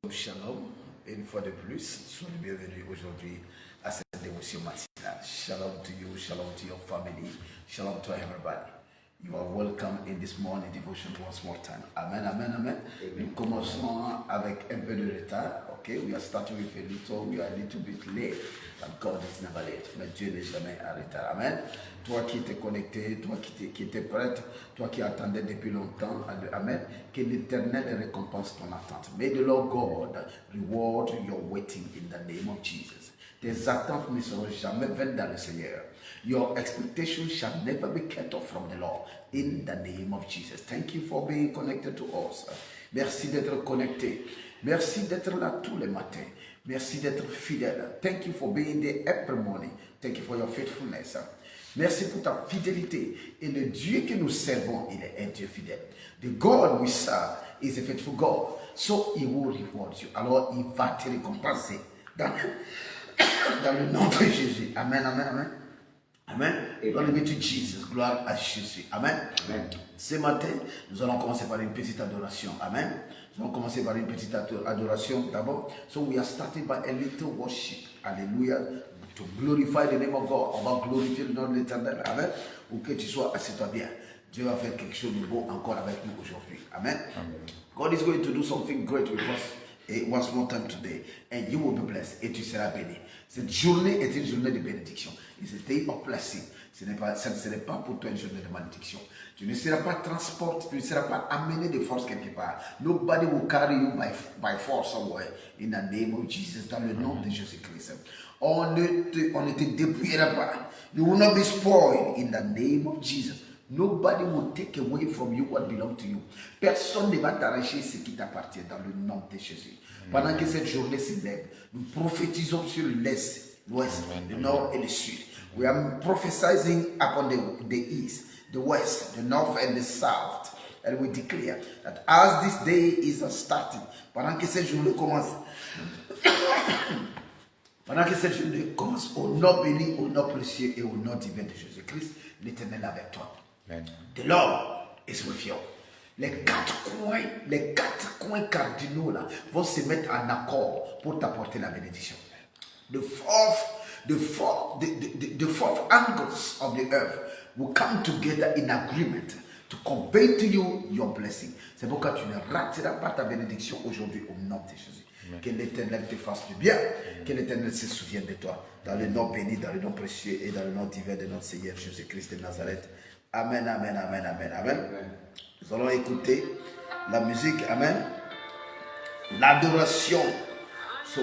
Shalom, une fois de plus, soyez bienvenus aujourd'hui à cette dévotion matinale. Shalom to you, shalom to your family, shalom to everybody. You are welcome in this morning devotion once more time. Amen, amen, amen. Nous commençons avec un peu de retard. Okay, we are starting with a little, we are a little bit late, but God is never late. Mais Dieu n'est jamais en retard. Amen. Toi qui étais connecté, toi qui étais prête, toi qui attendais depuis longtemps, amen. Que l'Éternel récompense ton attente. May the Lord God reward your waiting in the name of Jesus. Tes attentes ne seront jamais vaines dans le Seigneur. Your expectations shall never be cut off from the Lord in the name of Jesus. Thank you for being connected to us. Merci d'être connecté. Merci d'être là tous les matins. Merci d'être fidèle. Thank you for being there every morning. Thank you for your faithfulness. Merci pour ta fidélité. Et le Dieu que nous servons, il est un Dieu fidèle. The God we serve is a faithful God. So he will reward you. Alors il va te récompenser dans le nom de Jésus. Amen, amen, amen. Amen. Glory be to Jesus. Gloire à Jésus. Amen. Amen. Ce matin, nous allons commencer par une petite adoration. Amen. Nous allons commencer par une petite adoration d'abord. So we are starting by a little worship. Hallelujah. To glorify the name of God. On va glorifier le nom de l'Éternel. Amen. Ou que tu sois, assieds-toi bien. Dieu va faire quelque chose de beau encore avec nous aujourd'hui. Amen. Amen. God is going to do something great with us. Once more time today, and you will be blessed, et tu seras béni. Cette journée est une journée de bénédiction. It's a day of blessing. Ce ne serait pas pour toi une journée de malédiction. Tu ne seras pas transporté, tu ne seras pas amené de force quelque part. Nobody will carry you by force somewhere. In the name of Jesus, dans le nom de Jésus-Christ. On ne te dépouillera pas. You will not be spoiled in the name of Jesus. Nobody will take away from you what belongs to you. Personne ne va t'arracher ce qui t'appartient dans le nom de Jésus. Pendant que cette journée s'élève, nous prophétisons sur l'Est, l'Ouest, le Nord et le Sud. We are prophesying upon the East, the West, the North and the South. And we declare that as this day is starting, pendant que cette journée commence, au nom béni, au nom précieux et au nom divin de Jésus-Christ, l'Éternel est avec toi. Amen. The Lord is with you. Les quatre coins cardinaux là vont se mettre en accord pour t'apporter la bénédiction. The fourth angles of the earth will come together in agreement to convey to you your blessing. C'est pourquoi tu ne rateras pas ta bénédiction aujourd'hui au nom de Jésus. Amen. Que l'Éternel te fasse du bien. Amen. Que l'Éternel se souvienne de toi. Dans le nom béni, dans le nom précieux et dans le nom divin de notre Seigneur Jésus-Christ de Nazareth. Amen, amen, amen, amen, amen. Amen. Nous allons écouter la musique, amen. L'adoration. So,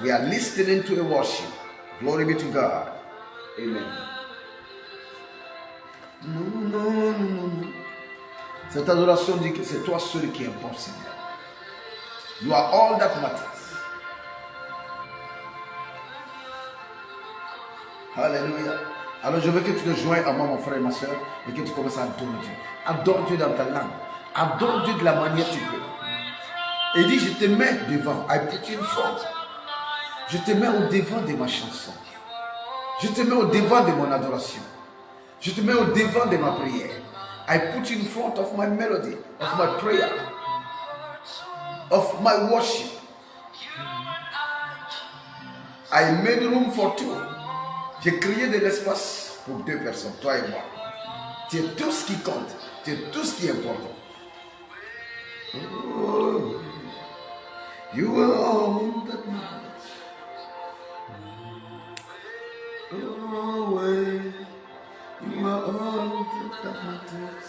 we are listening to a worship. Glory be to God. Amen. Non. Cette adoration dit que c'est toi seul qui importe, Seigneur. You are all that matters. Hallelujah. Alors je veux que tu te joignes à moi, mon frère et ma soeur, et que tu commences à adorer Dieu. Adore Dieu dans ta langue. Adore Dieu de la manière que tu peux. Et dis, je te mets devant. I put you in front. Je te mets au devant de ma chanson. Je te mets au devant de mon adoration. Je te mets au devant de ma prière. I put you in front of my melody, of my prayer, of my worship. I made room for two. J'ai créé de l'espace pour deux personnes, toi et moi. Tu es tout ce qui compte. Tu es tout ce qui est important. Oh, you are all that matters. Oh, you are all that matters.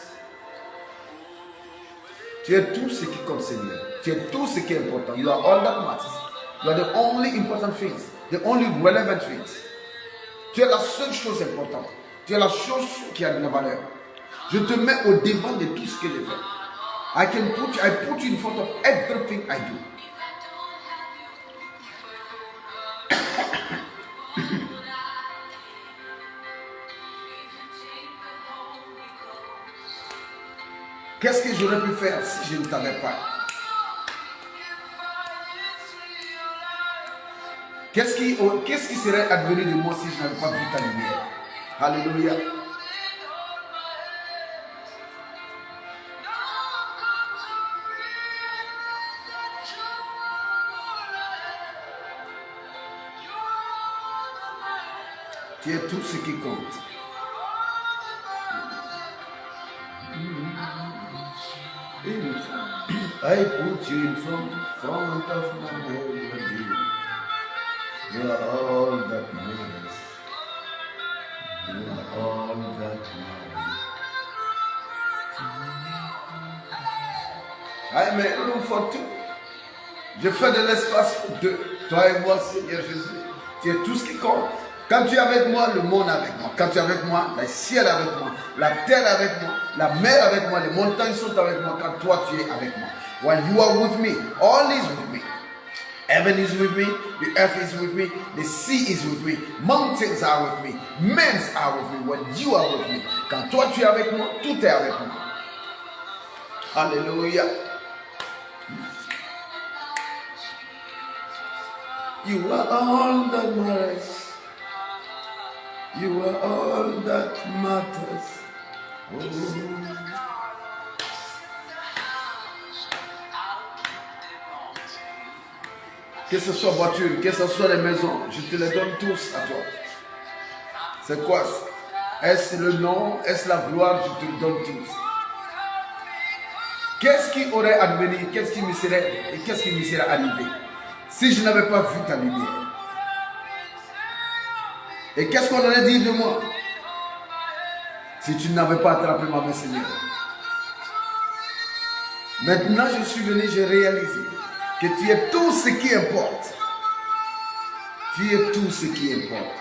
Tu es tout ce qui compte, Seigneur. Tu es tout ce qui est important. You are all that matters. You are the only important things. The only relevant things. Tu es la seule chose importante. Tu es la chose qui a de la valeur. Je te mets au devant de tout ce que je fais. I put you in front of everything I do. Qu'est-ce que j'aurais pu faire si je ne t'avais pas? Qu'est-ce qui serait advenu de moi si je n'avais pas vu ta lumière? Alléluia. Tu es tout ce qui compte. I put you in front of my melody. You are all that matters. You are all that matters. I make room for two. Je fais de l'espace pour deux. Toi et moi, Seigneur Jésus. Tu es tout ce qui compte. Quand tu es avec moi, le monde est avec moi. Quand tu es avec moi, le ciel est avec moi. La terre est avec moi. La mer est avec moi. Les montagnes sont avec moi. Quand toi, tu es avec moi. When you are with me, all is with me. Heaven is with me. The earth is with me. The sea is with me. Mountains are with me. Men are with me. When you are with me. Quand toi, tu es avec moi, tout est avec moi. Alléluia. You are all that matters. You are all that matters. Oh. Que ce soit voiture, que ce soit les maisons, je te les donne tous à toi. C'est quoi? Est-ce le nom? Est-ce la gloire? Je te le donne tous. Qu'est-ce qui aurait advenu? Qu'est-ce qui me serait arrivé si je n'avais pas vu ta lumière? Et qu'est-ce qu'on allait dire de moi si tu n'avais pas attrapé ma main, Seigneur? Maintenant, je suis venu, j'ai réalisé que tu es tout ce qui importe. Tu es tout ce qui importe.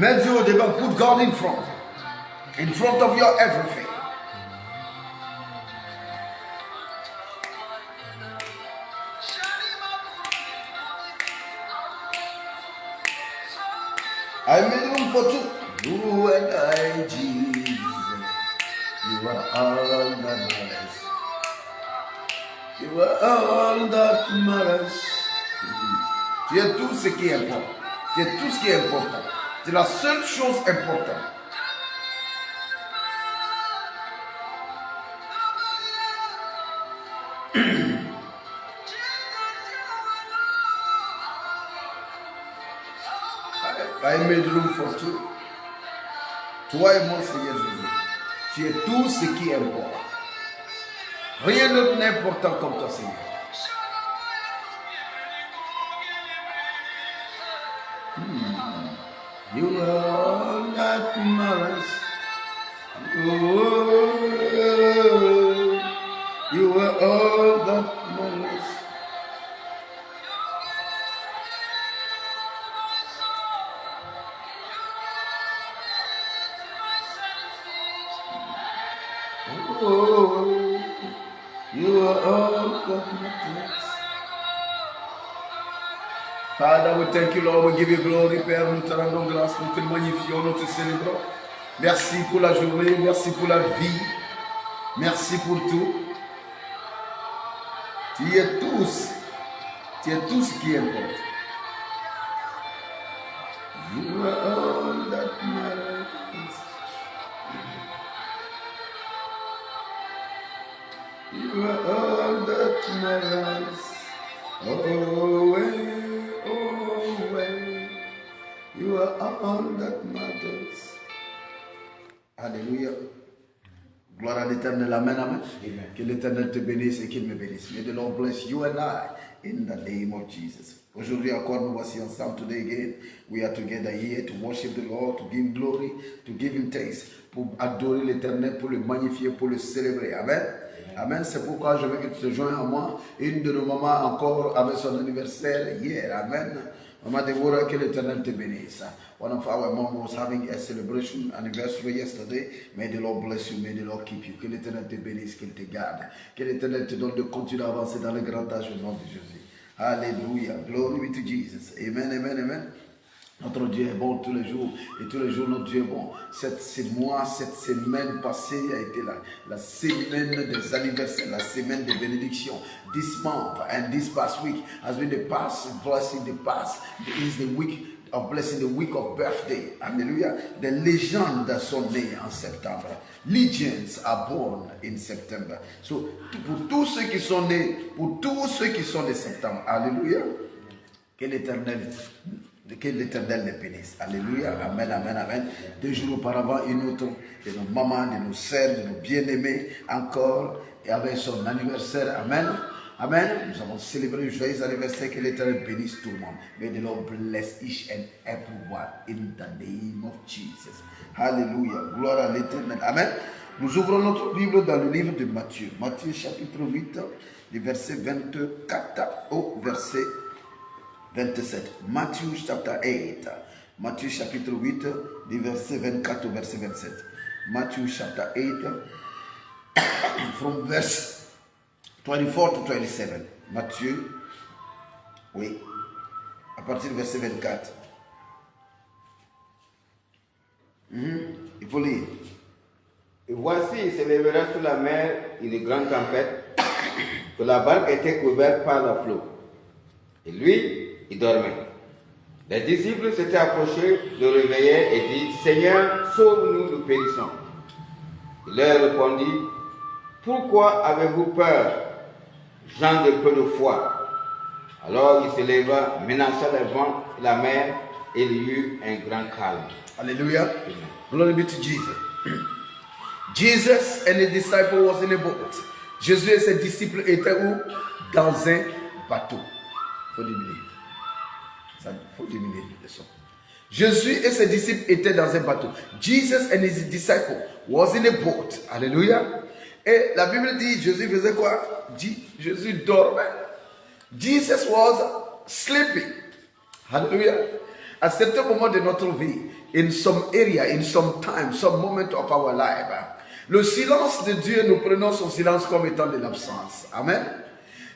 Mets Dieu au devant, put God in front of your everything. I made room for two. You and I, Jesus. You are all that matters. You are all that matters. Tu es tout ce qui importe. Tu es tout ce qui est important. C'est la seule chose importante. I made room for two. Toi et moi, Seigneur Jésus, tu es tout ce qui importe. Rien d'autre n'est important comme toi, Seigneur. You are all that matters. Oh, you are all that matters. Oh, you are all that matters. Father, we thank you, Lord. We give you glory, Père. Nous te rendons grâce, nous te magnifions, nous te célébrons. Merci pour la journée, merci pour la vie, merci pour tout. Tu es tout ce qui importe. You are all that matters. You are all that matters. Oh, you are all that matters. Alléluia. Gloire à l'Éternel. Amen, amen. Amen. Que l'Éternel te bénisse et qu'il me bénisse. May the Lord bless you and I in the name of Jesus. Aujourd'hui encore, nous voici ensemble. Today again, we are together here to worship the Lord, to give glory, to give him thanks, pour adorer l'Éternel, pour le magnifier, pour le célébrer. Amen. Amen. C'est pourquoi je veux que tu te joignes à moi. Une de nos mamans encore avait son anniversaire hier. Amen. Maman Deborah, que l'Éternel te bénisse. One of our mom was having a celebration anniversary yesterday. May the Lord bless you. May the Lord keep you. Que l'Éternel te bénisse, qu'il te garde. Que l'Éternel te donne de continuer à avancer dans le grand âge au nom de Jésus. Alléluia. Glory be to Jesus. Amen, amen, amen. Notre Dieu est bon tous les jours et tous les jours notre Dieu est bon. Cette semaine passée a été la semaine des anniversaires, la semaine des bénédictions. This month and this past week has been the past blessing, the past is the week of blessing, the week of birthday. Hallelujah. The legends sont nées en septembre. Legends are born in September. So, pour tous ceux qui sont nés, pour tous ceux qui sont de septembre, alléluia, que l'Éternel les bénisse. Alléluia. Amen, amen, amen. 2 jours auparavant, une autre de nos mamans, de nos sœurs, de nos bien-aimés, encore, et avec son anniversaire. Amen. Amen. Nous avons célébré le joyeux anniversaire. Que l'Éternel bénisse tout le monde. May the Lord bless each and everyone in the name of Jesus. Hallelujah. Gloire à l'Éternel. Amen. Nous ouvrons notre Bible dans le livre de Matthieu. Matthieu chapitre 8, du verset 24 au verset 27. Matthew chapter 8. Matthieu chapitre 8, du verset 24 au verset 27. Matthew chapter 8, from verse 24 to 27. Matthieu, oui, à partir du verset 24. Il faut lire. Et voici, il s'élèvera sur la mer une grande tempête, que la barque était couverte par la flot. Et lui, il dormait. Les disciples s'étaient approchés, le réveillaient et dit, Seigneur, sauve-nous, nous périssons. Il leur répondit, pourquoi avez-vous peur, gens de peu de foi? Alors il se leva, menaça le vent, la mer, et il y eut un grand calme. Hallelujah. Glory be to Jesus. Jesus and his disciples was in a boat. Jésus et ses disciples étaient où? Dans un bateau. Faut diminuer. Ça, faut diminuer le son. Jésus et ses disciples étaient dans un bateau. Jesus and his disciples was in a boat. Hallelujah. Et la Bible dit, Jésus faisait quoi? Jésus dormait. Jesus was sleeping. Hallelujah. À certain moment de notre vie, in some area, in some time, some moment of our life, le silence de Dieu, nous prenons son silence comme étant de l'absence. Amen.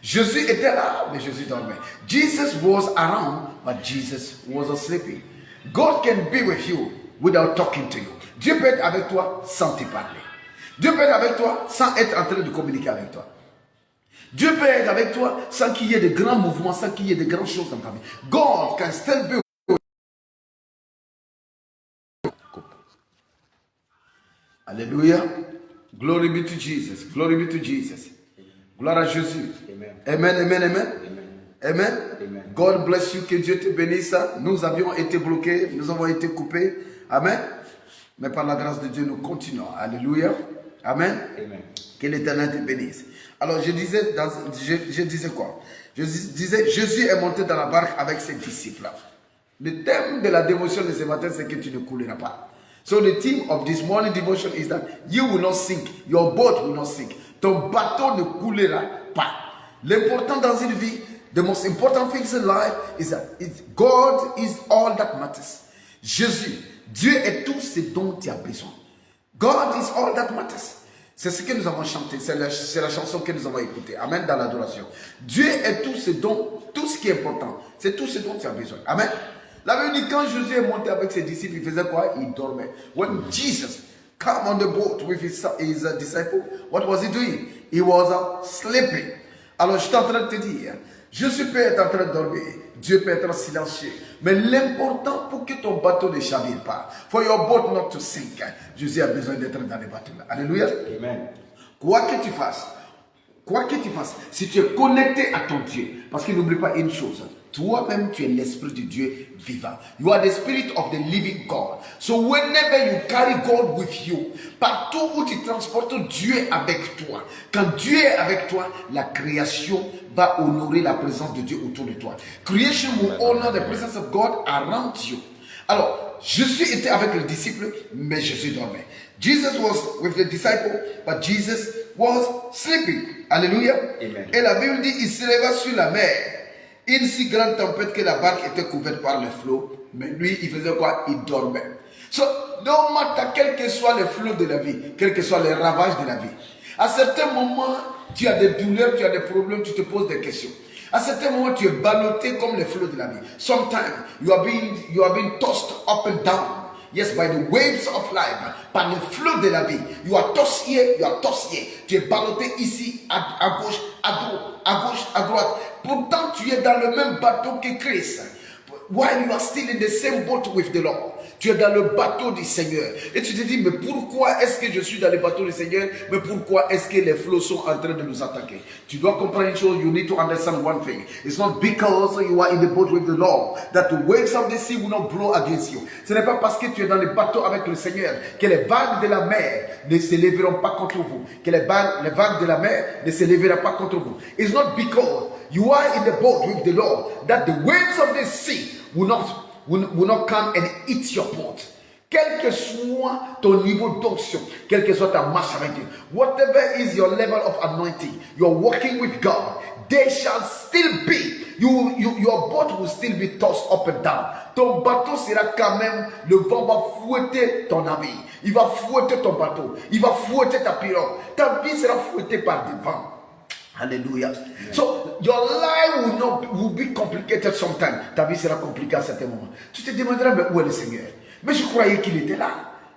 Jésus était là, mais Jésus dormait. Jesus was around, but Jesus was sleeping. God can be with you without talking to you. Dieu peut être avec toi sans te parler. Dieu peut être avec toi sans être en train de communiquer avec toi. Dieu peut être avec toi sans qu'il y ait de grands mouvements, sans qu'il y ait de grandes choses dans ta vie. God can still be. Alléluia. Glory be to Jesus. Glory be to Jesus. Gloire à Jésus. Amen, amen, amen. Amen. Amen. God bless you. Que Dieu te bénisse. Nous avions été bloqués. Nous avons été coupés. Amen. Mais par la grâce de Dieu, nous continuons. Alléluia. Amen. Amen. Que l'Éternel te bénisse. Alors, je disais quoi? Je disais, Jésus est monté dans la barque avec ses disciples. Le thème de la dévotion de ce matin, c'est que tu ne couleras pas. So the theme of this morning devotion is that you will not sink. Your boat will not sink. Ton bateau ne coulera pas. L'important dans une vie, the most important things in life is that God is all that matters. Jésus, Dieu est tout ce dont tu as besoin. God is all that matters. C'est ce que nous avons chanté, c'est la chanson que nous avons écoutée. Amen, dans l'adoration. Dieu est tout ce qui est important. C'est tout ce dont tu as besoin. Amen. La Bible dit, quand Jésus est monté avec ses disciples, il faisait quoi? Il dormait. When Jesus came on the boat with his disciples, what was he doing? He was sleeping. Alors je suis en train de te dire, Jésus peut être en train de dormir, Dieu peut être silencieux. Mais l'important pour que ton bateau ne chavire pas, for your boat not to sink, Jésus a besoin d'être dans les bateaux là. Alléluia. Amen. Quoi que tu fasses, si tu es connecté à ton Dieu, parce qu'il n'oublie pas une chose, toi-même tu es l'esprit de Dieu vivant. You are the spirit of the living God. So whenever you carry God with you, partout où tu transportes Dieu avec toi, quand Dieu est avec toi, la création va honorer la présence de Dieu autour de toi. Creation will honor the presence of God around you. Alors, Jésus était avec les disciples, mais Jésus dormait. Jesus was with the disciples, but Jesus was sleeping. Alléluia. Amen. Et la Bible dit, il se leva sur la mer. Une si grande tempête que la barque était couverte par le flot. Mais lui, il faisait quoi? Il dormait. So, no matter quel que soit le flot de la vie, quels que soient les ravages de la vie, à certains moments, tu as des douleurs, tu as des problèmes, tu te poses des questions. À certains moments, tu es ballotté comme le flot de la vie. Sometimes, you are being tossed up and down. Yes, by the waves of life, par le flot de la vie. You are tossed here, you are tossed here. Tu es ballotté ici, à gauche, à droite. Pourtant, tu es dans le même bateau que Christ. while you are still in the same boat with the Lord. Tu es dans le bateau du Seigneur. Et tu te dis, mais pourquoi est-ce que je suis dans le bateau du Seigneur? Mais pourquoi est-ce que les flots sont en train de nous attaquer? Tu dois comprendre une chose, you need to understand one thing. It's not because you are in the boat with the Lord that the waves of the sea will not blow against you. Ce n'est pas parce que tu es dans le bateau avec le Seigneur que les vagues de la mer ne se lèveront pas contre vous. Que les vagues de la mer ne se lèveront pas contre vous. It's not because you are in the boat with the Lord that the waves of the sea will not come and eat your boat. Quel que soit ton niveau d'onction, quelle que soit ta marche avec Dieu, whatever is your level of anointing, you're walking with God, there shall still be, your boat will still be tossed up and down. Ton bateau sera quand même, le vent va fouetter ton navire, il va fouetter ton bateau, il va fouetter ta pirogue, ta vie sera fouettée par des vents. Hallelujah. Yeah. So your life will be complicated sometimes. Ta vie sera compliquée à certains moments. Tu te demanderas, mais où est le Seigneur? Mais je croyais qu'il était là.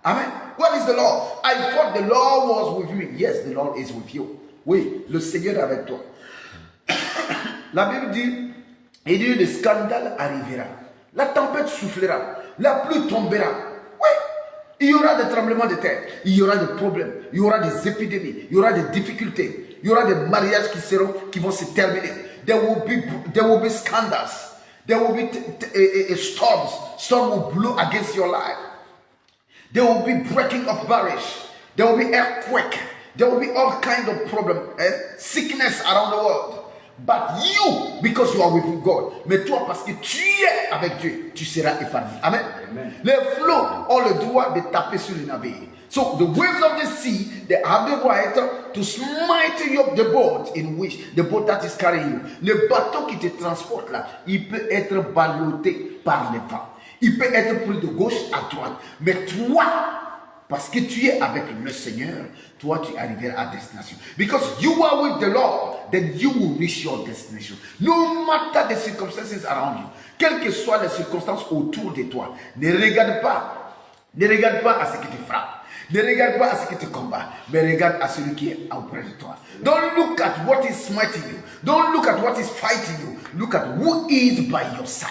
Amen. Where is the Lord? I thought the Lord was with me. Yes, the Lord is with you. Oui, le Seigneur est avec toi. La Bible dit, il dit, le scandale arrivera. La tempête soufflera. La pluie tombera. Oui. Il y aura des tremblements de terre. Il y aura des problèmes. Il y aura des épidémies. Il y aura des difficultés. Il y aura des mariages qui vont se terminer. There will be scandals. There will be storms. Storm will blow against your life. There will be breaking of barriers. There will be earthquake. There will be all kinds of problems, sickness around the world. But you, because you are with God, mais toi, parce que tu es avec Dieu, tu seras épargné. Amen. Amen. Les flots ont le droit de taper sur les navires. So the waves of the sea, they have the right to smite you up the boat in which the boat that is carrying you. Le bateau qui te transporte là, il peut être ballotté par les vents. Il peut être pris de gauche à droite. Mais toi, parce que tu es avec le Seigneur, toi tu arriveras à destination. Because you are with the Lord, then you will reach your destination. No matter the circumstances around you, quelles que soient les circonstances autour de toi, ne regarde pas à ce qui te frappe. Ne regarde pas à ce qui te combat, mais regarde à celui qui est auprès de toi. Don't look at what is smiting you. Don't look at what is fighting you. Look at who is by your side.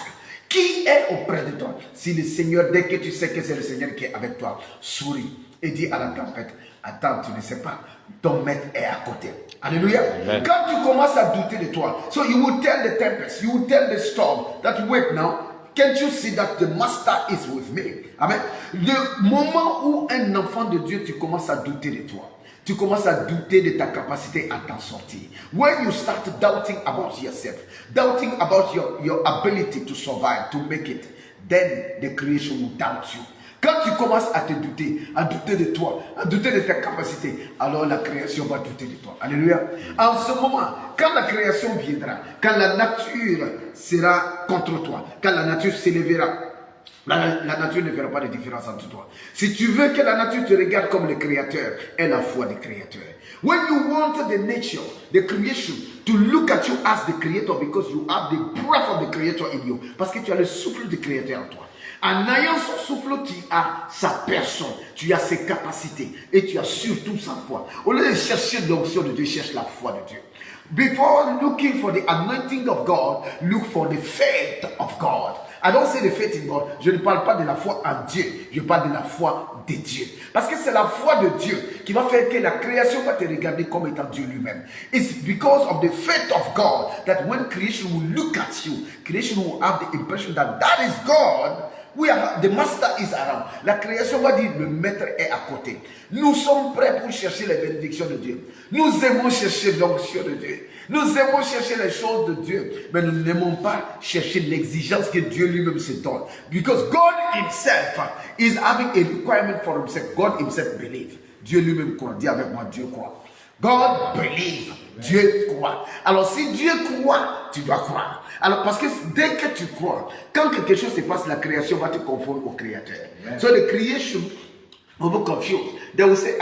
Qui est auprès de toi? Si le Seigneur, dès que tu sais que c'est le Seigneur qui est avec toi, souris et dis à la tempête, attends, tu ne sais pas, ton maître est à côté. Alléluia. Amen. Quand tu commences à douter de toi, so you will tell the tempest, you will tell the storm that wait now, can't you see that the master is with me? Amen. Le moment où un enfant de Dieu, tu commences à douter de toi, tu commences à douter de ta capacité à t'en sortir. When you start doubting about yourself, doubting about your ability to survive, to make it, then the creation will doubt you. Quand tu commences à te douter, à douter de toi, à douter de ta capacité, alors la création va douter de toi. Alléluia. En ce moment, quand la création viendra, quand la nature sera contre toi, quand la nature s'élèvera, la nature ne verra pas de différence entre toi. Si tu veux que la nature te regarde comme le créateur, aie la foi du créateur. When you want the nature, the creation, to look at you as the creator because you have the breath of the creator in you. Parce que tu as le souffle du créateur en toi. En ayant son souffle, tu as sa personne, tu as ses capacités et tu as surtout sa foi. Au lieu de chercher l'onction de Dieu, cherche la foi de Dieu. Before looking for the anointing of God, look for the faith of God. I don't say the faith in God. Je ne parle pas de la foi en Dieu. Je parle de la foi de Dieu. Parce que c'est la foi de Dieu qui va faire que la création va te regarder comme étant Dieu lui-même. It's because of the faith of God that when creation will look at you, creation will have the impression that that is God. The master is around. La création va dire le maître est à côté. Nous sommes prêts pour chercher les bénédictions de Dieu. Nous aimons chercher l'onction de Dieu. Nous aimons chercher les choses de Dieu. Mais nous n'aimons pas chercher l'exigence que Dieu lui-même se donne. Because God himself is having a requirement for himself. God himself believes. Dieu lui-même croit. Dis avec moi, Dieu croit. God believe. Dieu croit. Alors si Dieu croit, tu dois croire. Alors parce que dès que tu crois, quand quelque chose se passe, la création va te confondre au Créateur. Amen. So the creation will be confused. They will say,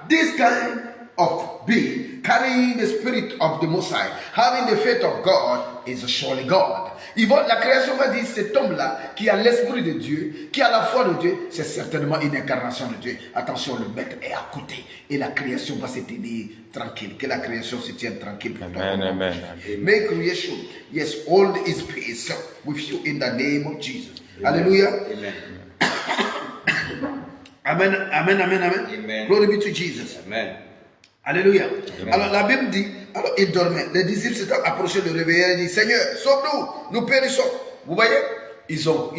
this kind of being carrying the spirit of the Most High, having the faith of God is surely God. La création va dire, cet homme-là, qui a l'esprit de Dieu, qui a la foi de Dieu, c'est certainement une incarnation de Dieu. Attention, le maître est à côté. Et la création va se tenir tranquille. Que la création se tienne tranquille. Amen, amen. May creation, yes, hold its peace with you in the name of Jesus. Alléluia. Amen, amen, amen, amen. Amen. Glory be to Jesus. Amen. Alléluia. Alors la Bible dit, alors ils dormaient. Les disciples s'étant approchés de réveiller et dit, Seigneur, sauve-nous, nous périssons. Vous voyez, ils ont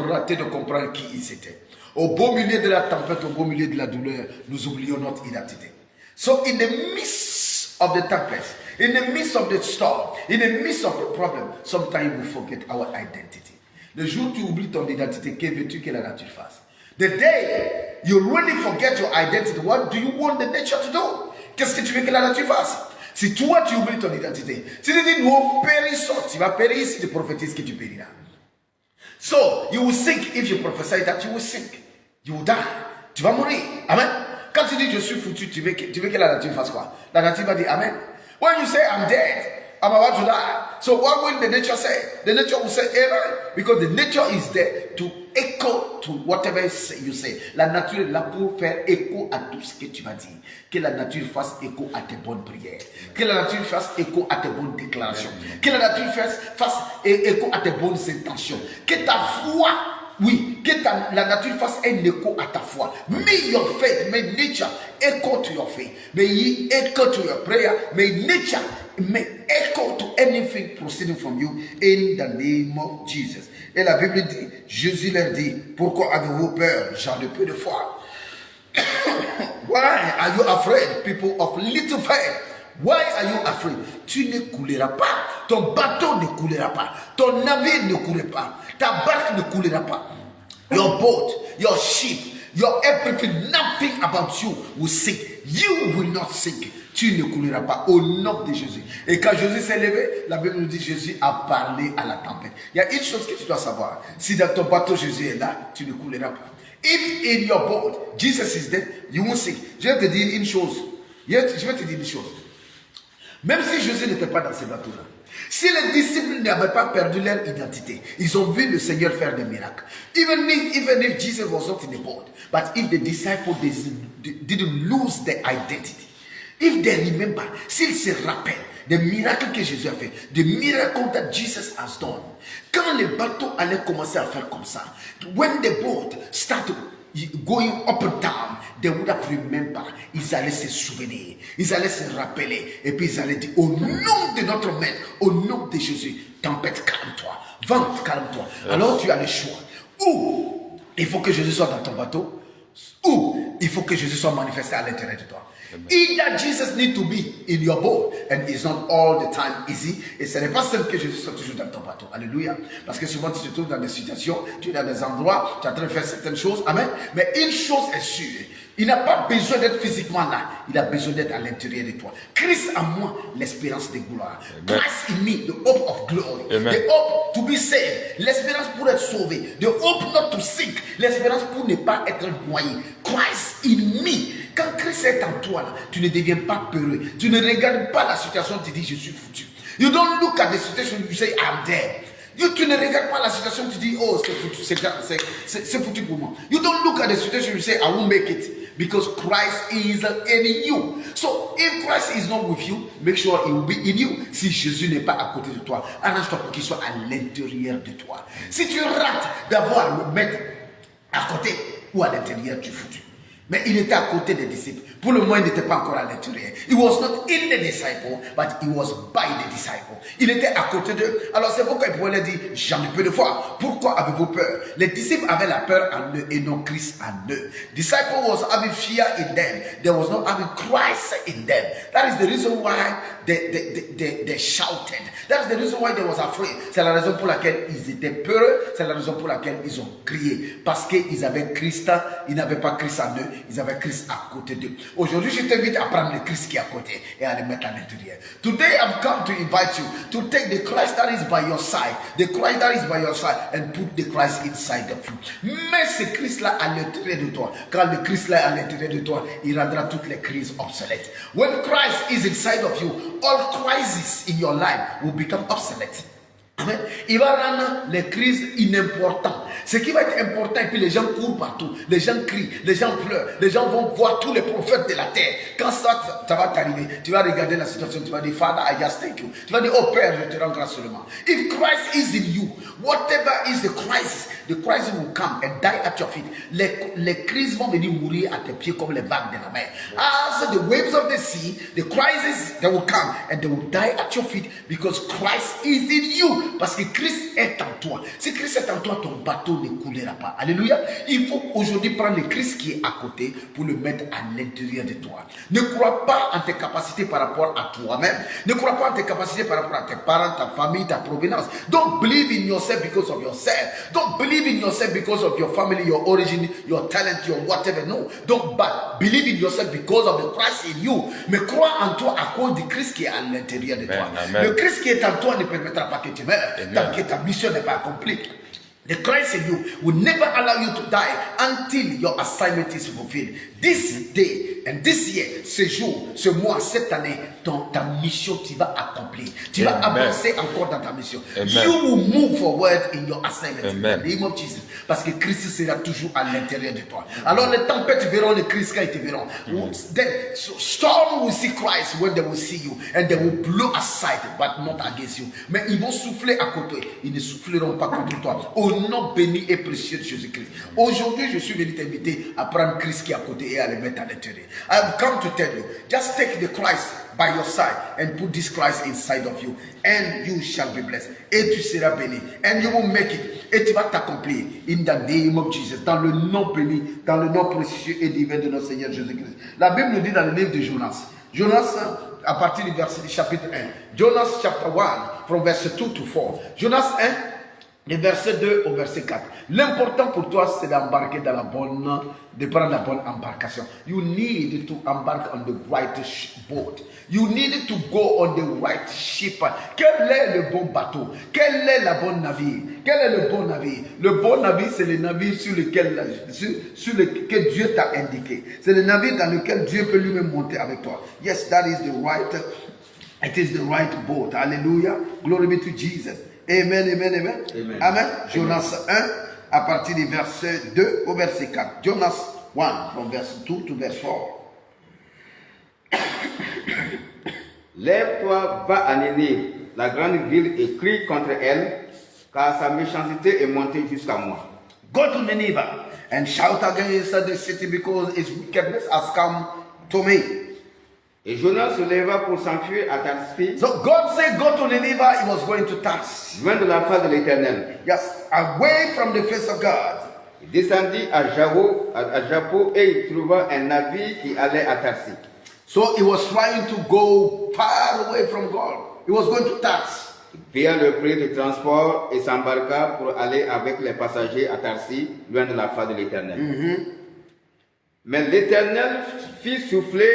raté de comprendre qui ils étaient. Au beau milieu de la tempête, au beau milieu de la douleur, nous oublions notre identité. So in the midst of the tempest, in the midst of the storm, in the midst of the problem, sometimes we forget our identity. Le jour où tu oublies ton identité, que veux-tu que la nature fasse? The day you really forget your identity, what do you want the nature to do? Qu'est-ce que tu veux que la nature fasse? Si toi tu oublies ton identité, si tu dis nous périssons, tu vas périr si tu prophétises que tu périras. So you will sink if you prophesy that you will sink. You will die. Tu vas mourir. Amen. Quand tu dis je suis foutu, tu veux que la nature fasse quoi? La nature va dire Amen. When you say I'm dead, I'm about to die. So what will the nature say? The nature will say amen. Because the nature is there to echo to whatever you say. La nature est là pour faire écho à tout ce que tu vas dire. Que la nature fasse écho à tes bonnes prières. Que la nature fasse écho à tes bonnes déclarations. Que la nature fasse écho à tes bonnes intentions. Que ta foi, oui, que la nature fasse un écho à ta foi. May your faith, may nature echo to your faith. May ye echo to your prayer. May nature may echo to anything proceeding from you in the name of Jesus. Et la Bible dit, Jésus leur dit, pourquoi avez-vous peur, gens de peu de foi? Why are you afraid, people of little faith? Why are you afraid? Tu ne couleras pas. Ton bateau ne coulera pas. Ton navire ne coulera pas. Ta barque ne coulera pas. Your boat, your ship, your everything, nothing about you will sink. You will not sink. Tu ne couleras pas au nom de Jésus. Et quand Jésus s'est levé, la Bible nous dit Jésus a parlé à la tempête. Il y a une chose que tu dois savoir. Si dans ton bateau Jésus est là, tu ne couleras pas. If in your boat Jesus is there, you won't sink. Je vais te dire une chose. Même si Jésus n'était pas dans ce bateau-là, si les disciples n'avaient pas perdu leur identité, ils ont vu le Seigneur faire des miracles. Even if Jesus was not in the boat, but if the disciples didn't lose their identity, if they remember, s'ils se rappellent des miracles que Jésus a fait, des miracles that Jesus has done, quand le bateau allait commencer à faire comme ça, when the boat started going up and down, they would have remembered. Ils allaient se souvenir, ils allaient se rappeler, et puis ils allaient dire au nom de notre maître, au nom de Jésus, tempête, calme-toi, vent, calme-toi. Alors tu as le choix. Ou il faut que Jésus soit dans ton bateau, ou il faut que Jésus soit manifesté à l'intérieur de toi. Either Jesus need to be in your boat, and it's not all the time easy. Et ce n'est pas simple que Jésus soit toujours dans ton bateau. Alléluia. Parce que souvent tu te trouves dans des situations, tu es dans des endroits, tu es en train de faire certaines choses. Amen. Mais une chose est sûre, il n'a pas besoin d'être physiquement là. Il a besoin d'être à l'intérieur de toi. Christ en moi, l'espérance de gloire. Christ in me, the hope of glory. Amen. The hope to be saved. L'espérance pour être sauvé. The hope not to sink. L'espérance pour ne pas être noyé. Christ in me. Quand Christ est en toi, là, tu ne deviens pas peureux. Tu ne regardes pas la situation, tu dis je suis foutu. You don't look at the situation, you say I'm dead. Tu ne regardes pas la situation, tu dis oh c'est foutu, c'est foutu pour moi. You don't look at the situation, you say I won't make it. Because Christ is in you. So if Christ is not with you, make sure he will be in you. Si Jésus n'est pas à côté de toi, arrange-toi pour qu'il soit à l'intérieur de toi. Si tu rates d'avoir le maître à côté ou à l'intérieur, tu es foutu. Mais il était à côté des disciples. Pour le moment, il n'était pas encore à l'intérieur. He was not in the disciple, but he was by the disciple. Il était à côté d'eux. Alors c'est pourquoi il pouvait leur dire, j'en ai peu de foi. Pourquoi avez-vous peur? Les disciples avaient la peur en eux et non Christ en eux. Disciple was having fear in them. There was not having Christ in them. That is the reason why they shouted. That is the reason why they was afraid. C'est la raison pour laquelle ils étaient peureux. C'est la raison pour laquelle ils ont crié. Parce qu'ils avaient Christ, ils n'avaient pas Christ en eux. Ils avaient Christ à côté d'eux. Aujourd'hui, je t'invite à prendre le Christ qui est à côté et à le mettre à l'intérieur. Today, I've come to invite you to take the Christ that is by your side, the Christ that is by your side, and put the Christ inside of you. Mets ce Christ-là à l'intérieur de toi. Quand le Christ-là est à l'intérieur de toi, il rendra toutes les crises obsolètes. When Christ is inside of you, all crises in your life will become obsolete. Amen. Il va rendre les crises inimportantes. Ce qui va être important, et puis les gens courent partout, les gens crient, les gens pleurent, les gens vont voir tous les prophètes de la terre. Quand ça va t'arriver, tu vas regarder la situation, tu vas dire, Father, I just thank you. Tu vas dire, oh Père, je te rends grâce seulement. If Christ is in you, whatever is the crisis will come and die at your feet. Les crises vont venir mourir à tes pieds comme les vagues de la mer. As the waves of the sea, the crises, they will come and they will die at your feet because Christ is in you. Parce que Christ est en toi. Si Christ est en toi, ton bateau ne coulera pas. Alléluia. Il faut aujourd'hui prendre le Christ qui est à côté pour le mettre à l'intérieur de toi. Ne crois pas en tes capacités par rapport à toi-même. Ne crois pas en tes capacités par rapport à tes parents, ta famille, ta provenance. Don't believe in yourself because of yourself. Don't believe in yourself because of your family, your origin, your talent, your whatever. No. Don't but believe in yourself because of the Christ in you. Mais crois en toi à cause du Christ qui est à l'intérieur de toi. Amen. Le Christ qui est en toi ne permettra pas que tu meurs tant que ta mission n'est pas accomplie. The Christ in you will never allow you to die until your assignment is fulfilled. This day and this year, ce jour, ce mois, cette année, ta mission, tu vas accomplir. Tu vas avancer encore dans ta mission. Amen. You will move forward in your assignment. Amen. In the name of Jesus. Parce que Christ sera toujours à l'intérieur de toi. Alors les tempêtes verront le Christ quand ils te verront. Then storm will see Christ when they will see you. And they will blow aside, but not against you. Mais ils vont souffler à côté. Ils ne souffleront pas contre toi. Au nom béni et précieux de Jésus-Christ. Aujourd'hui, je suis venu t'inviter à prendre Christ qui est à côté et à le mettre à l'intérieur. I have come to tell you, just take the Christ by your side and put this Christ inside of you and you shall be blessed. Et tu seras béni. And you will make it. Et tu vas t'accomplir in the name of Jesus. Dans le nom béni, dans le nom précieux et divin de notre Seigneur Jésus-Christ. La Bible nous dit dans le livre de Jonas. Jonas, à partir du verset du chapitre 1. Jonas chapter 1, from verse 2 to 4. Jonas 1, du verset 2 au verset 4. L'important pour toi, c'est d'embarquer dans de prendre la bonne embarcation. You need to embark on the right boat. You need to go on the right ship. Quel est le bon bateau? Quel est le bon navire? Quel est le bon navire? Le bon navire, c'est le navire sur lequel Dieu t'a indiqué. C'est le navire dans lequel Dieu peut lui-même monter avec toi. Yes, that is the right. It is the right boat. Hallelujah. Glory be to Jesus. Amen, amen, amen. Amen. Amen. Jonas 1, à partir du verset 2 au verset 4. Jonas 1, from verse 2 to verse 4. Lève-toi, va à Nénive, la grande ville, et crie contre elle, car sa méchanceté est montée jusqu'à moi. Go to Nineveh and shout against the city because its wickedness has come to me. Et Jonas se leva pour s'enfuir à Tarsis, So God said, go to Nineveh. He was going to Tarsus. loin de la face de l'Éternel. Yes, away from the face of God. Il descendit à Jappo et il trouva un navire qui allait à Tarsis. So he was trying to go far away from God. He was going to Tarsus. Il paya le prix du transport et s'embarqua pour aller avec les passagers à Tarsis, loin de la face de l'Éternel. Mais l'Éternel fit souffler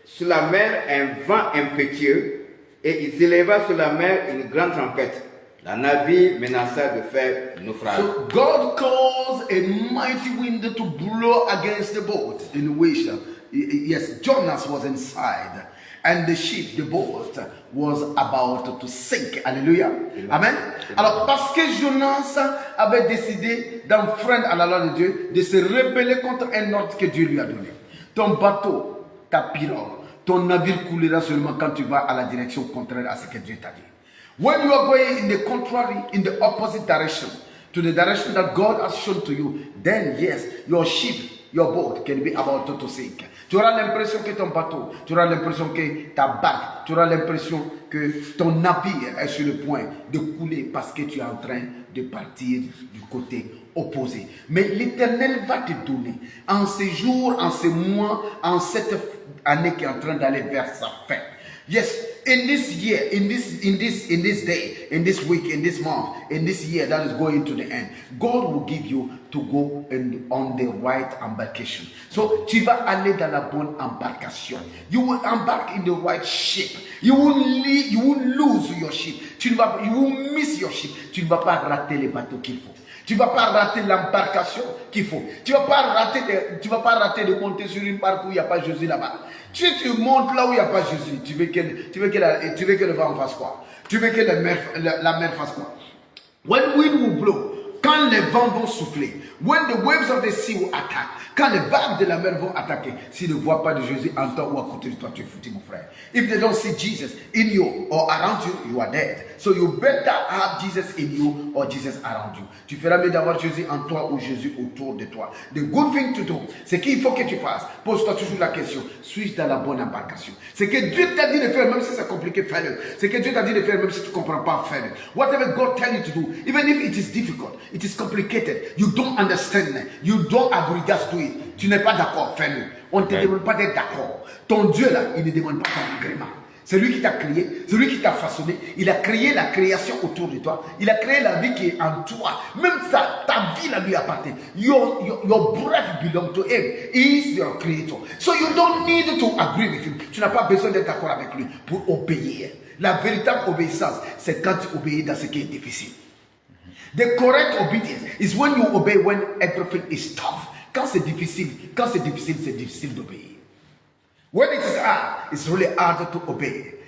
sur la mer un vent impétueux et il s'éleva sur la mer une grande tempête. Le navire menaça de faire naufrage. So God caused a mighty wind to blow against the boat in which, yes, Jonas was inside. And the ship, the boat, was about to sink. Alléluia. Amen. Alors, parce que Jonas avait décidé d'enfreindre à la loi de Dieu, de se rebeller contre un ordre que Dieu lui a donné. Ton bateau, ta pirogue, ton navire coulera seulement quand tu vas à la direction contraire à ce que Dieu t'a dit. When you are going in the contrary, in the opposite direction, to the direction that God has shown to you, then yes, your ship, your boat can be about to sink. Tu auras l'impression que ton bateau, tu auras l'impression que ta barque, tu auras l'impression que ton navire est sur le point de couler parce que tu es en train de partir du côté opposé. Mais l'Éternel va te donner en ces jours, en ces mois, en cette année qui est en train d'aller vers sa fin. Yes, in this year, in this day, in this week, in this month, in this year that is going to the end, God will give you to go on the right embarkation. So, tu vas aller dans la bonne embarcation. You will embark in the right ship. You will lose your ship. You will miss your ship. Tu ne vas pas rater les bateaux qu'il faut. Tu ne vas pas rater l'embarcation qu'il faut. Tu ne vas pas rater de monter sur une barque où il n'y a pas Jésus là-bas. Si tu montes là où il n'y a pas Jésus, tu veux que le vent fasse quoi? Tu veux que la mer fasse quoi? When wind will blow, quand les vents vont souffler, when the waves of the sea will attack, quand les vagues de la mer vont attaquer, s'ils ne voient pas de Jésus en toi ou à côté de toi, tu es foutu, mon frère. If they don't see Jesus in you or around you, you are dead. So you better have Jesus in you or Jesus around you. Tu feras mieux d'avoir Jésus en toi ou Jésus autour de toi. The good thing to do, c'est qu'il faut que tu fasses. Pose-toi toujours la question, suis-je dans la bonne embarcation? C'est que Dieu t'a dit de faire, même si c'est compliqué, fais-le. C'est que Dieu t'a dit de faire, même si tu ne comprends pas, fais-le. Whatever God tell you to do, even if it is difficult, it is complicated, you don't understand, you don't agree, just do it. Tu n'es pas d'accord, fais-le. On ne te demande pas d'être d'accord. Ton Dieu là, il ne demande pas ton agrément. C'est lui qui t'a créé, c'est lui qui t'a façonné. Il a créé la création autour de toi. Il a créé la vie qui est en toi. Même ça, ta vie là lui appartient. Your breath belongs to him. He is your creator. So you don't need to agree with him. Tu n'as pas besoin d'être d'accord avec lui pour obéir. La véritable obéissance, c'est quand tu obéis dans ce qui est difficile. The correct obedience is when you obey when everything is tough. Quand c'est difficile, c'est difficile d'obéir. When it is hard, it's really hard to obey.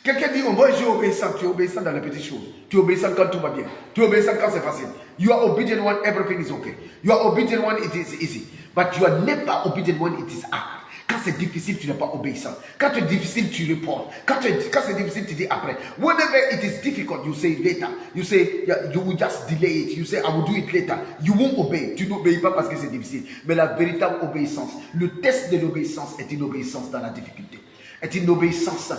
Quelqu'un dit, moi je suis obéissant. Tu es obéissant dans les petites choses. Tu es obéissant quand tout va bien. Tu es obéissant quand c'est facile. You are obedient when everything is okay. You are obedient when it is easy. But you are never obedient when it is hard. Quand c'est difficile, tu n'es pas obéissant. Quand c'est difficile, tu réponds. Quand c'est difficile, tu dis après. Whenever it is difficult, you say later. You say, you will just delay it. You say, I will do it later. You won't obey. Tu n'obéis pas parce que c'est difficile. Mais la véritable obéissance, le test de l'obéissance est une obéissance dans la difficulté. Est une obéissance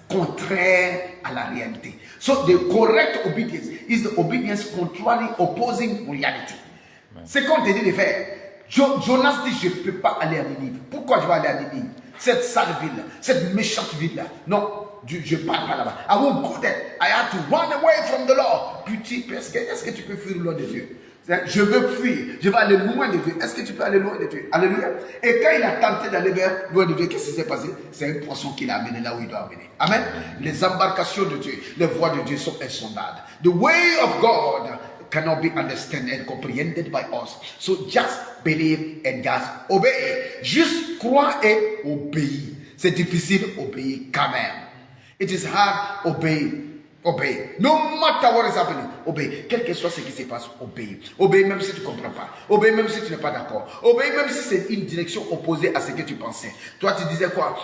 contraire à la réalité. So the correct obedience is the obedience contrary opposing reality. C'est qu'on te dit de faire. Jonas dit, je ne peux pas aller à Ninive. Pourquoi je vais aller à Ninive? Cette sale ville, cette méchante ville-là. Non, je ne pars pas là-bas. I won't go there. I have to run away from the Lord. Puis est-ce que tu peux fuir loin de Dieu? Je veux fuir, je vais aller loin de Dieu. Est-ce que tu peux aller loin de Dieu? Alléluia. Et quand il a tenté d'aller vers loin de Dieu, qu'est-ce qui s'est passé? C'est un poisson qu'il a amené là où il doit amener. Amen. Les embarcations de Dieu, les voies de Dieu sont insondables. The way of God cannot be understood and comprehended by us. So just believe and just obey. Juste croire et obéir. C'est difficile obéir quand même. It is hard obey. Obey. No matter what is happening. Obey. Quel que soit ce qui se passe, obey. Obey même si tu ne comprends pas. Obey même si tu n'es pas d'accord. Obey même si c'est une direction opposée à ce que tu pensais. Toi, tu disais quoi?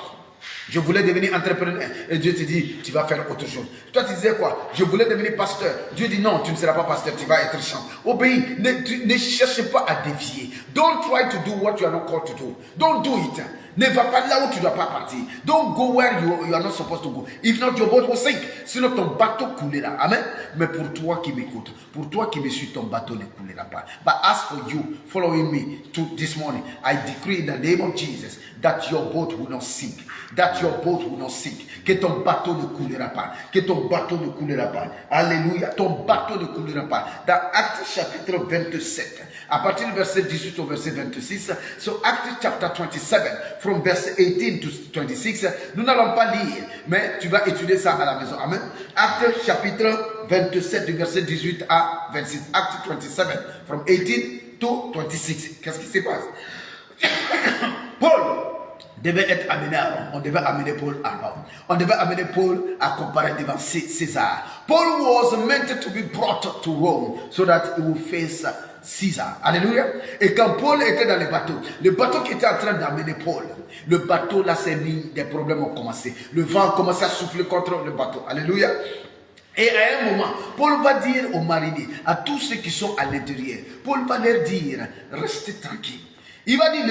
Je voulais devenir entrepreneur. Et Dieu te dit, tu vas faire autre chose. Toi, tu disais quoi? Je voulais devenir pasteur. Dieu dit, non, tu ne seras pas pasteur, tu vas être chanteur. Obéis. Ne cherche pas à dévier. Don't try to do what you are not called to do. Don't do it. Ne va pas là où tu ne dois pas partir. Don't go where you are not supposed to go. If not, your boat will sink. Sinon, ton bateau coulera. Amen. Mais pour toi qui m'écoutes, pour toi qui me suis, ton bateau ne coulera pas. But as for you, following me to this morning, I decree in the name of Jesus that your boat will not sink. That your boat will not sink. Que ton bateau ne coulera pas. Que ton bateau ne coulera pas. Alléluia. Ton bateau ne coulera pas. Dans Actes chapitre 27, à partir du verset 18 au verset 26, so Acts chapter 27, from verse 18 to 26, nous n'allons pas lire, mais tu vas étudier ça à la maison. Amen. Actes chapitre 27, du verset 18 à 26. Acts 27, from 18 to 26. Qu'est-ce qui se passe? Paul devait être amené à Rome. On devait amener Paul à Rome. On devait amener Paul à comparer devant César. Paul was meant to be brought to Rome so that he would face César. Alléluia. Et quand Paul était dans le bateau qui était en train d'amener Paul, le bateau là s'est mis, des problèmes ont commencé. Le vent a commencé à souffler contre le bateau. Alléluia. Et à un moment, Paul va dire aux mariniers, à tous ceux qui sont à l'intérieur, Paul va leur dire, restez tranquilles. Il va dire,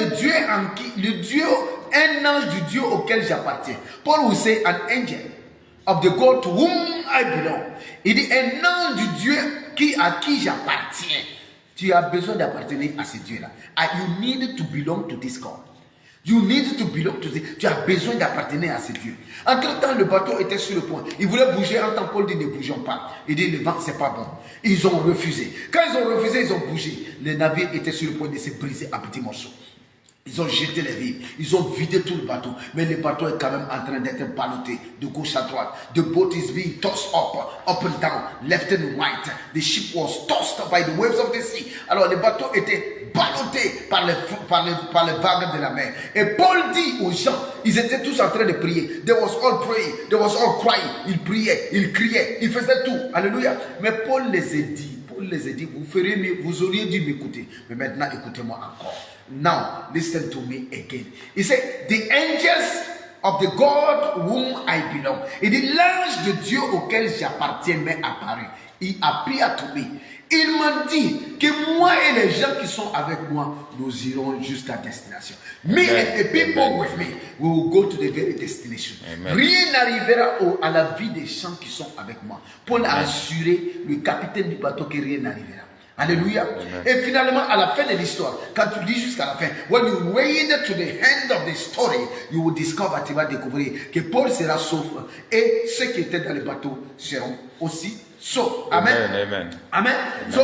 un ange du Dieu auquel j'appartiens. Paul will say, an angel of the God to whom I belong. Il dit, un ange du Dieu à qui j'appartiens. Tu as besoin d'appartenir à ce Dieu-là. You need to belong to this God. You need to belong to this. Tu as besoin d'appartenir à ce Dieu. Entre-temps, le bateau était sur le point. Ils voulaient bouger. En tant que Paul dit, ne bougeons pas. Il dit, le vent, c'est pas bon. Ils ont refusé. Quand ils ont refusé, ils ont bougé. Le navire était sur le point de se briser en petits morceaux. Ils ont jeté les vivres, ils ont vidé tout le bateau, mais le bateau est quand même en train d'être ballotté de gauche à droite. The boat is being tossed up and down, left and right. The ship was tossed by the waves of the sea. Alors le bateau était ballotté par les vagues de la mer. Et Paul dit aux gens, ils étaient tous en train de prier. They was all praying, they was all crying. Ils priaient, ils criaient, ils faisaient tout. Alléluia. Mais Paul les a dit, vous ferez mieux, vous auriez dû m'écouter. Mais maintenant, écoutez-moi encore. Now, listen to me again. He said, the angels of the God whom I belong. Il dit, l'ange de Dieu auquel j'appartiens m'est apparu. Il appeared to me. Il m'a dit que moi et les gens qui sont avec moi, nous irons jusqu'à destination. Me and the people with me, we will go to the very destination. Amen. Rien n'arrivera à la vie des gens qui sont avec moi. Paul a assuré le capitaine du bateau que rien n'arrivera. Alléluia. Amen. Et finalement, à la fin de l'histoire, quand tu lis jusqu'à la fin, when you wade to the end of the story, you will discover, tu vas découvrir que Paul sera sauf et ceux qui étaient dans le bateau seront aussi saufs. Amen. Amen. Amen. So,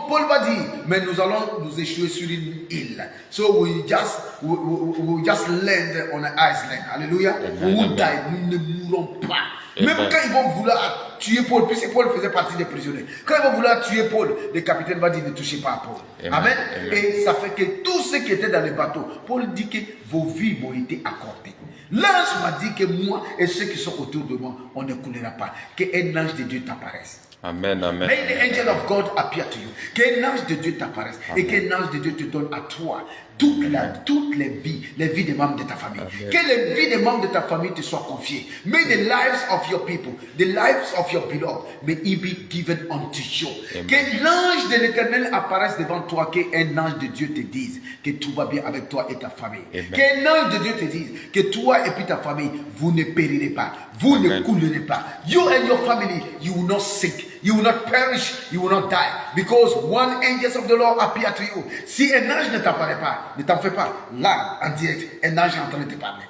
Paul va dire, mais nous allons nous échouer sur une île. So, we just land on an island. Alléluia. We will die. Nous ne mourrons pas. Même quand ils vont vouloir tuer Paul, puisque Paul faisait partie des prisonniers, quand ils vont vouloir tuer Paul, le capitaine va dire ne touchez pas à Paul. Amen. Et ça fait que tous ceux qui étaient dans le bateau, Paul dit que vos vies m'ont été accordées. L'ange m'a dit que moi et ceux qui sont autour de moi, on ne coulera pas. Qu'un ange de Dieu t'apparaisse. Amen. Amen. May the angel of God appear to you. Qu'un ange de Dieu t'apparaisse. Et qu'un ange de Dieu te donne à toi toutes les vies des membres de ta famille. Amen. Que les vies des membres de ta famille te soient confiées. May the lives of your people, the lives of your beloved, may it be given unto you. Amen. Que l'ange de l'Éternel apparaisse devant toi. Qu'un ange de Dieu te dise que tout va bien avec toi et ta famille. Amen. Qu'un ange de Dieu te dise que toi et puis ta famille, vous ne périrez pas. Vous ne Amen. coulerez pas. You and your family, you will not sink. You will not perish, you will not die. Because one angel of the Lord appear to you. Si un ange ne t'apparaît pas, ne t'en fais pas. Là, en direct, un ange est en train de te parler.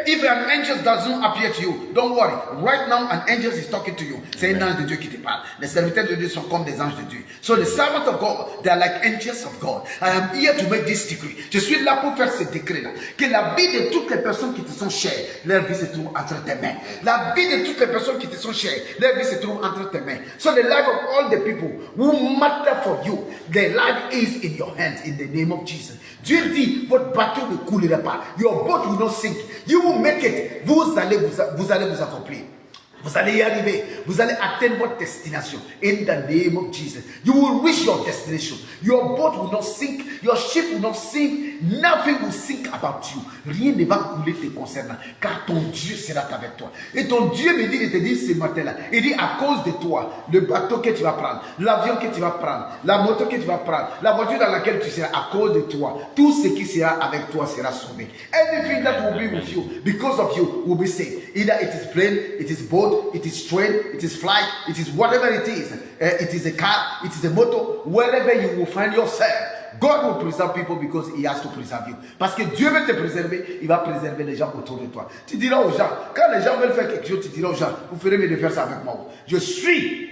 If an angel doesn't appear to you, don't worry. Right now, an angel is talking to you. C'est un ange de Dieu qui te parle. Les serviteurs de Dieu sont comme des anges de Dieu. So the servants of God, they are like angels of God. I am here to make this decree. Je suis là pour faire ce décret-là. Que la vie de toutes les personnes qui te sont chères, leur vie se trouve entre tes mains. La vie de toutes les personnes qui te sont chères, leur vie se trouve entre tes mains. So the life of all the people who matter for you, their life is in your hands in the name of Jesus. Dieu dit, votre bateau ne coulera pas. Your boat will not sink. You will make it. Vous allez vous accomplir. Vous allez y arriver. Vous allez atteindre votre destination. In the name of Jesus. You will reach your destination. Your boat will not sink. Your ship will not sink. Nothing will sink about you. Rien ne va couler te concernant. Car ton Dieu sera avec toi. Et ton Dieu me dit, il te dit ce matin-là. Il dit à cause de toi, le bateau que tu vas prendre, l'avion que tu vas prendre, la moto que tu vas prendre, la voiture dans laquelle tu seras, à cause de toi, tout ce qui sera avec toi sera sauvé. Everything that will be with you, because of you, will be saved. Either it is plane, it is boat, it is train, it is flight, it is whatever it is. It is a car, it is a motor, wherever you will find yourself. God will preserve people because He has to preserve you. Parce que Dieu veut te préserver, il va préserver les gens autour de toi. Tu diras aux gens, quand les gens veulent faire quelque chose, tu diras aux gens, vous ferez mieux de faire ça avec moi. Je suis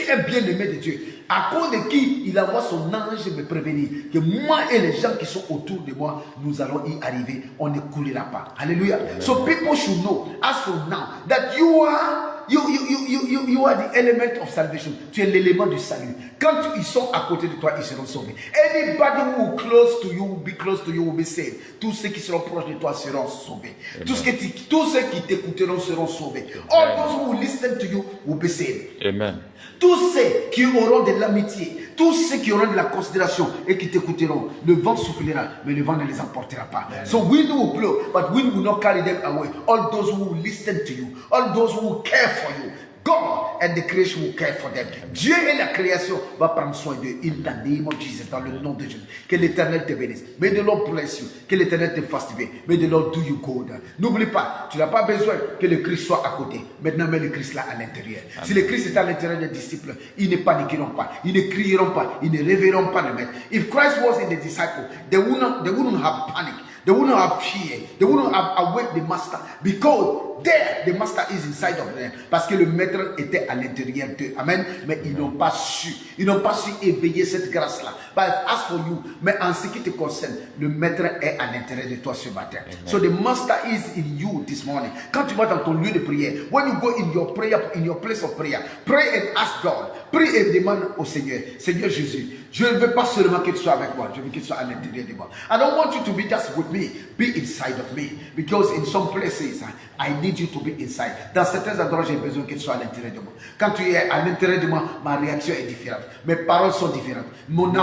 un bien-aimé de Dieu. À cause de qui il envoie son ange me prévenir que moi et les gens qui sont autour de moi, nous allons y arriver. On ne coulera pas. Alléluia. So people should know, as from now, that you are the element of salvation. Tu es l'élément du salut. Quand ils sont à côté de toi, ils seront sauvés. Anybody who will close to you, will be close to you, will be saved. Tous ceux qui seront proches de toi seront sauvés. Tous ceux qui t'écouteront seront sauvés. All those who will listen to you will be saved. Amen. Tous ceux qui auront de l'amitié, tous ceux qui auront de la considération et qui t'écouteront, le vent soufflera, mais le vent ne les emportera pas. So wind will blow, but wind will not carry them away. All those who will listen to you, all those who will care for you, God and the creation will care for them. Dieu et la création va prendre soin d'eux. In the name of Jesus, dans le nom de Jésus. Que l'Éternel te bénisse. May the Lord bless you. Que l'Éternel te fasse du bien. May the Lord do you good. N'oublie pas, tu n'as pas besoin que le Christ soit à côté. Maintenant, mets le Christ là à l'intérieur. Si le Christ est à l'intérieur des disciples, ils ne paniqueront pas. Ils ne crieront pas. Ils ne réveilleront pas le maître. If Christ was in the disciples, they wouldn't have panic. They will not have fear. They will not have await the master. Because there, the master is inside of them. Parce que le maître était à l'intérieur d'eux. Amen. Mais ils n'ont pas su. Ils n'ont pas su éveiller cette grâce-là. But as for you, mais en ce qui te concerne, le maître est à l'intérieur de toi ce matin. Amen. So the master is in you this morning. Quand tu vas dans ton lieu de prière, when you go in your prayer, in your place of prayer, pray and ask God. Prie et demande au Seigneur, Seigneur Jésus, je ne veux pas seulement que tu sois avec moi, je veux que tu sois à l'intérieur de moi. I don't want you to be just with me, be inside of me. Because in some places, I need you to be inside. Dans certains endroits, j'ai besoin que tu sois à l'intérieur de moi. Quand tu es à l'intérieur de moi, ma réaction est différente. Mes paroles sont différentes. Mon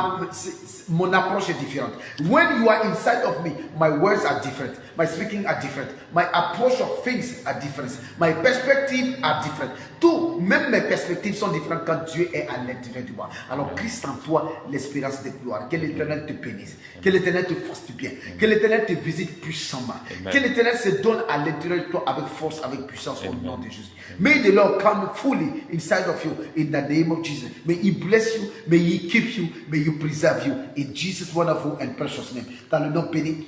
approche est différente. When you are inside of me, my words are different. My speaking are different. My approach of things are different. My perspectives are different. Tout, même mes perspectives sont différentes quand Dieu est à l'intérieur de moi. Alors Christ en toi, l'espérance de gloire. Que l'Éternel te bénisse. Que l'Éternel te fasse du bien. Que l'Éternel te visite puissamment. Amen. Que l'Éternel se donne à l'intérieur de toi avec force, avec puissance au nom de Jésus. May the Lord come fully inside of you in the name of Jesus. May He bless you. May He keep you. May He preserve you. In Jesus' wonderful and precious name. Dans le nom béni,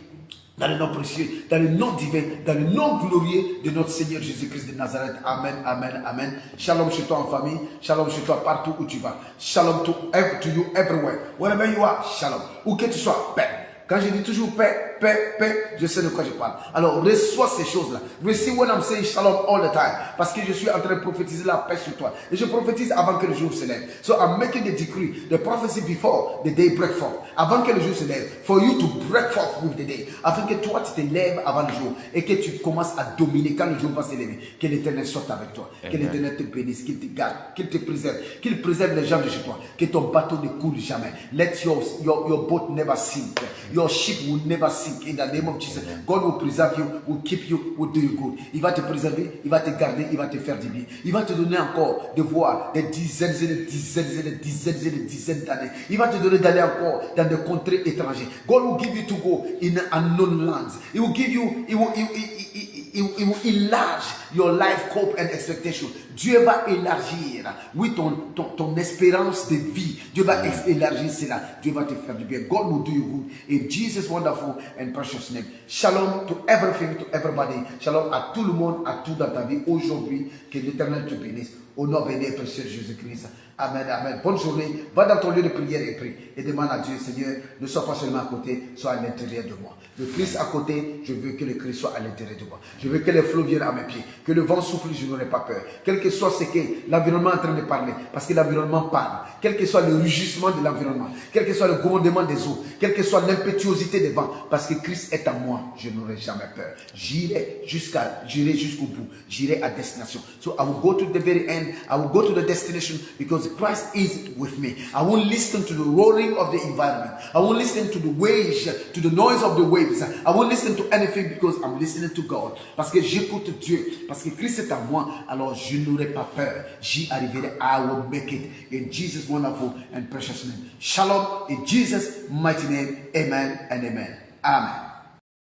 dans le nom précieux, dans le nom divin, dans le nom glorieux de notre Seigneur Jésus-Christ de Nazareth. Amen, amen, amen. Shalom chez toi en famille. Shalom chez toi partout où tu vas. Shalom to you everywhere. Wherever you are, shalom. Où que tu sois, paix. Quand je dis toujours paix, paix, paix, je sais de quoi je parle. Alors, reçois ces choses-là. Receive when I'm saying shalom all the time. Parce que je suis en train de prophétiser la paix sur toi. Et je prophétise avant que le jour se lève. So I'm making the decree, the prophecy before the day break forth. Avant que le jour se lève. For you to break forth with the day. Afin que toi, tu te lèves avant le jour. Et que tu commences à dominer quand le jour va se lever. Que l'Éternel sorte avec toi. Amen. Que l'Éternel te bénisse, qu'il te garde, qu'il te préserve. Qu'il préserve les gens de chez toi. Que ton bateau ne coule jamais. Let your boat never sink. Your ship will never sink in the name of Jesus. Amen. God will preserve you, will keep you, will do you good. Il va te préserver, il va te garder, il va te faire du bien. Il va te donner encore de voir des dizaines et des dizaines et des dizaines et des dizaines d'années. Il va te donner d'aller encore dans des contrées étrangères. God will give you to go in unknown lands. He will give you, he will enlarge your life hope and expectation. Dieu va élargir, oui, ton espérance de vie. Dieu va élargir cela. Dieu va te faire du bien. God will do you good. In Jesus' wonderful and precious name. Shalom to everything, to everybody. Shalom à tout le monde, à tout dans ta vie. Aujourd'hui, que l'Éternel te bénisse. Au nom béni et précieux de Jésus-Christ. Amen, amen. Bonne journée. Va dans ton lieu de prière et prie. Et demande à Dieu, Seigneur, ne sois pas seulement à côté, sois à l'intérieur de moi. Le Christ à côté, je veux que le Christ soit à l'intérieur de moi. Je veux que les flots viennent à mes pieds. Que le vent souffle, je n'aurai pas peur. Quel que soit ce que l'environnement est en train de parler. Parce que l'environnement parle. Quel que soit le rugissement de l'environnement. Quel que soit le grondement des eaux. Quelle que soit l'impétuosité des vents. Parce que Christ est en moi, je n'aurai jamais peur. J'irai jusqu'au bout. J'irai à destination. So I will go to the very end. I will go to the destination because Christ is with me. I won't listen to the roaring of the environment. I won't listen to the waves, to the noise of the waves. I won't listen to anything because I'm listening to God. Parce que j'écoute Dieu. Parce que Christ est en moi. Alors je n'aurai pas peur. J'y arriverai. I will make it. In Jesus' wonderful and precious name. Shalom in Jesus' mighty name. Amen and amen. Amen.